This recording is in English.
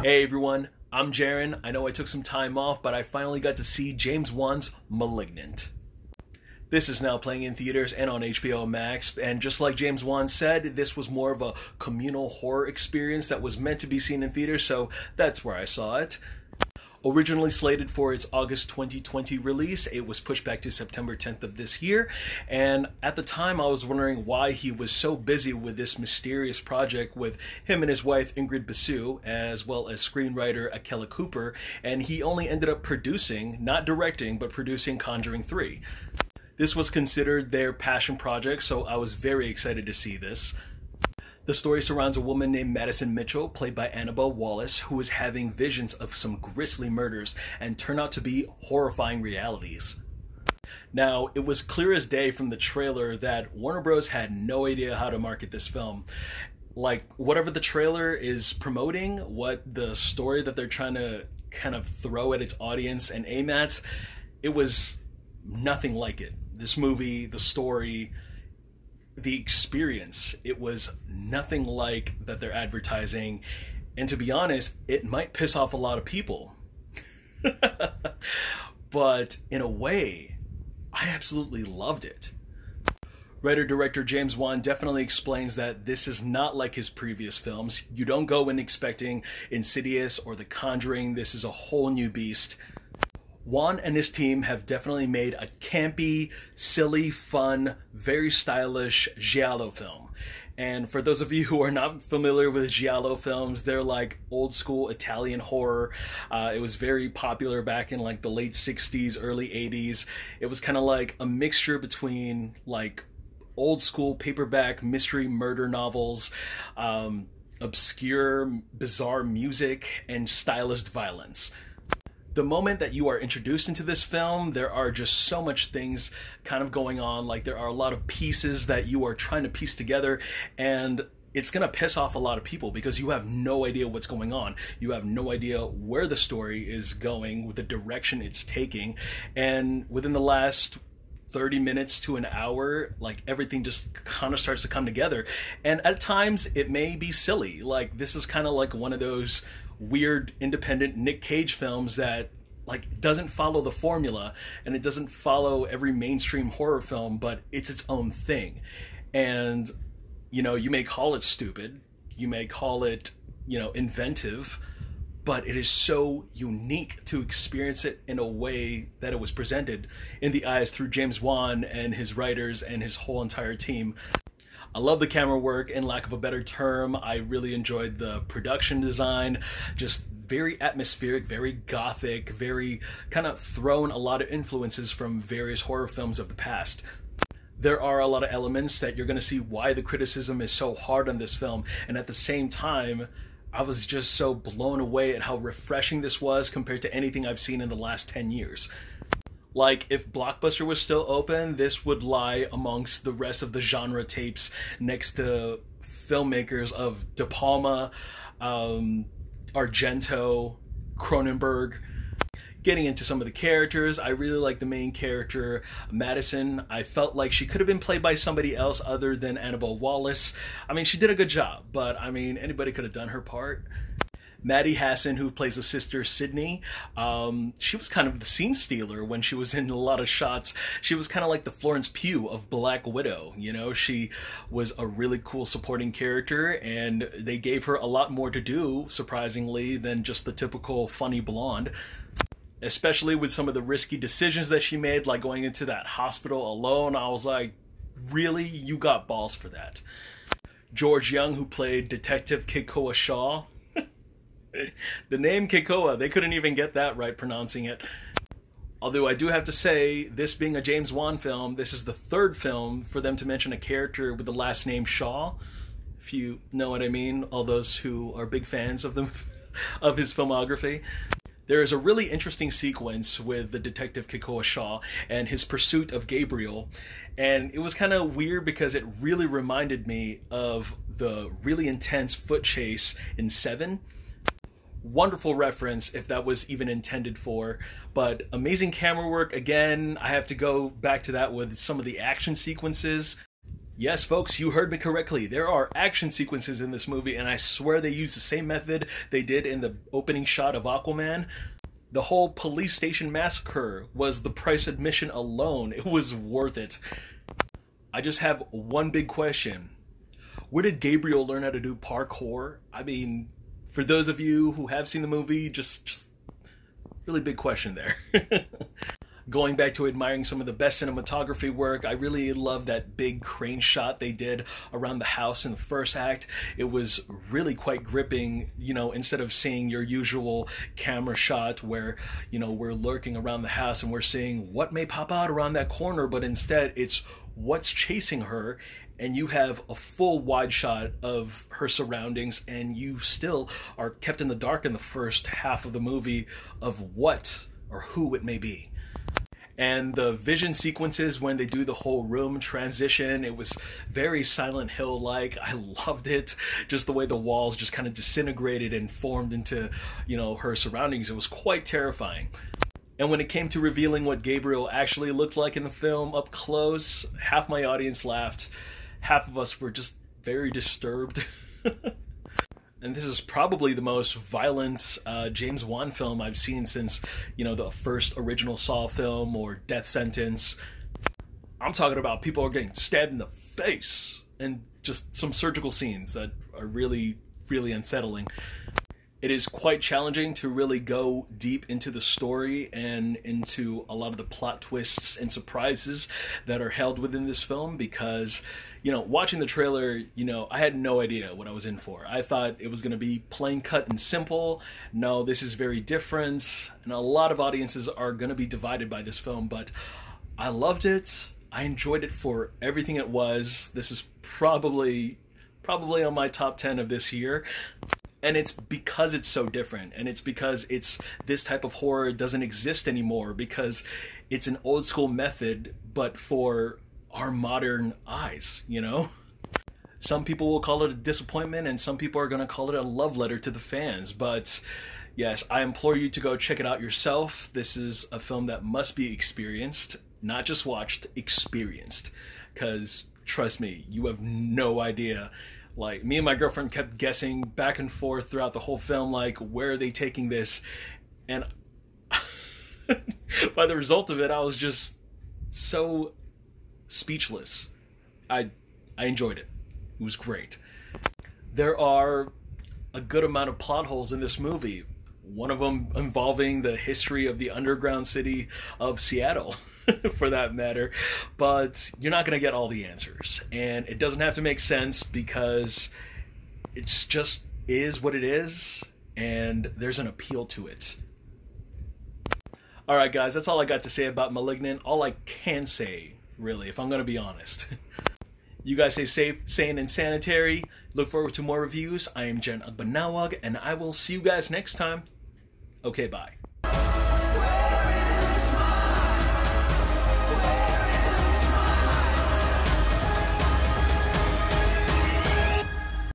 Hey everyone, I'm Jaren. I know I took some time off, but I finally got to see James Wan's *Malignant*. This is now playing in theaters and on HBO Max, and just like James Wan said, this was more of a communal horror experience that was meant to be seen in theaters, so that's where I saw it. Originally slated for its August 2020 release, it was pushed back to September 10th of this year, and at the time I was wondering why he was so busy with this mysterious project with him and his wife Ingrid Basu, as well as screenwriter Akela Cooper, and he only ended up producing, not directing, but producing Conjuring 3. This was considered their passion project, so I was very excited to see this. The story surrounds a woman named Madison Mitchell, played by Annabelle Wallis, who is having visions of some grisly murders and turn out to be horrifying realities. Now, it was clear as day from the trailer that Warner Bros. Had no idea how to market this film. Like, whatever the trailer is promoting, what the story that they're trying to kind of throw at its audience and aim at, it was nothing like it. This movie, the story, the experience, it was nothing like that they're advertising, and to be honest, it might piss off a lot of people. But in a way, I absolutely loved it. Writer-director James Wan definitely explains that this is not like his previous films. You don't go in expecting Insidious or The Conjuring. This is a whole new beast. Wan and his team have definitely made a campy, silly, fun, very stylish giallo film. And for those of you who are not familiar with giallo films, they're like old school Italian horror. It was very popular back in like the late 60s, early 80s. It was kind of like a mixture between like old school paperback mystery murder novels, obscure, bizarre music, and stylized violence. The moment that you are introduced into this film, there are just so much things kind of going on. Like, there are a lot of pieces that you are trying to piece together, and it's going to piss off a lot of people because you have no idea what's going on. You have no idea where the story is going, with the direction it's taking, and within the last 30 minutes to an hour, like, everything just kind of starts to come together. And at times it may be silly. Like, this is kind of like one of those weird independent Nick Cage films that like doesn't follow the formula, and it doesn't follow every mainstream horror film, but it's its own thing. And you know, you may call it stupid, you may call it, you know, inventive, but it is so unique to experience it in a way that it was presented in the eyes through James Wan and his writers and his whole entire team. I love the camera work, and lack of a better term, I really enjoyed the production design. Just very atmospheric, very gothic, very kind of thrown a lot of influences from various horror films of the past. There are a lot of elements that you're going to see why the criticism is so hard on this film, and at the same time, I was just so blown away at how refreshing this was compared to anything I've seen in the last 10 years. Like, if Blockbuster was still open, this would lie amongst the rest of the genre tapes next to filmmakers of De Palma, Argento, Cronenberg. Getting into some of the characters, I really like the main character, Madison. I felt like she could have been played by somebody else other than Annabelle Wallis. I mean, she did a good job, but I mean, anybody could have done her part. Maddie Hasson, who plays the sister Sydney, she was kind of the scene stealer when she was in a lot of shots. She was kind of like the Florence Pugh of Black Widow, you know? She was a really cool supporting character, and they gave her a lot more to do, surprisingly, than just the typical funny blonde. Especially with some of the risky decisions that she made, like going into that hospital alone. I was like, really? You got balls for that. George Young, who played Detective Keikoa Shaw. The name Keikoa, they couldn't even get that right pronouncing it. Although I do have to say, this being a James Wan film, this is the third film for them to mention a character with the last name Shaw, if you know what I mean, all those who are big fans of of his filmography. There is a really interesting sequence with the detective Keikoa Shaw and his pursuit of Gabriel, and it was kind of weird because it really reminded me of the really intense foot chase in Seven. Wonderful reference, if that was even intended for, but amazing camera work. Again, I have to go back to that with some of the action sequences. Yes, folks, you heard me correctly. There are action sequences in this movie, and I swear they used the same method they did in the opening shot of Aquaman. The whole police station massacre was the price admission alone. It was worth it. I just have one big question. Where did Gabriel learn how to do parkour? I mean, for those of you who have seen the movie, just really big question there. Going back to admiring some of the best cinematography work, I really love that big crane shot they did around the house in the first act. It was really quite gripping, you know, instead of seeing your usual camera shot where, you know, we're lurking around the house and we're seeing what may pop out around that corner, but instead it's what's chasing her, and you have a full wide shot of her surroundings, and you still are kept in the dark in the first half of the movie of what or who it may be. And the vision sequences when they do the whole room transition, it was very Silent Hill-like. I loved it. Just the way the walls just kind of disintegrated and formed into, you know, her surroundings. It was quite terrifying. And when it came to revealing what Gabriel actually looked like in the film up close, half my audience laughed. Half of us were just very disturbed. And this is probably the most violent James Wan film I've seen since, you know, the first original Saw film or Death Sentence. I'm talking about people are getting stabbed in the face and just some surgical scenes that are really, really unsettling. It is quite challenging to really go deep into the story and into a lot of the plot twists and surprises that are held within this film because, you know, watching the trailer, you know, I had no idea what I was in for. I thought it was going to be plain cut and simple. No, this is very different, and a lot of audiences are going to be divided by this film, but I loved it. I enjoyed it for everything it was. This is probably on my top 10 of this year. And it's because it's so different, and it's because it's this type of horror doesn't exist anymore, because it's an old school method, but for our modern eyes, you know? Some people will call it a disappointment, and some people are going to call it a love letter to the fans, but yes, I implore you to go check it out yourself. This is a film that must be experienced, not just watched, experienced, because trust me, you have no idea. Like, me and my girlfriend kept guessing back and forth throughout the whole film, like, where are they taking this? And by the result of it, I was just so speechless. I enjoyed it. It was great. There are a good amount of plot holes in this movie. One of them involving the history of the underground city of Seattle. For that matter, but you're not going to get all the answers, and it doesn't have to make sense because it's just is what it is, and there's an appeal to it. Alright guys, that's all I got to say about Malignant. All I can say, really, if I'm going to be honest. You guys stay safe, sane, and sanitary. Look forward to more reviews. I am Jaren, and I will see you guys next time. Okay, bye.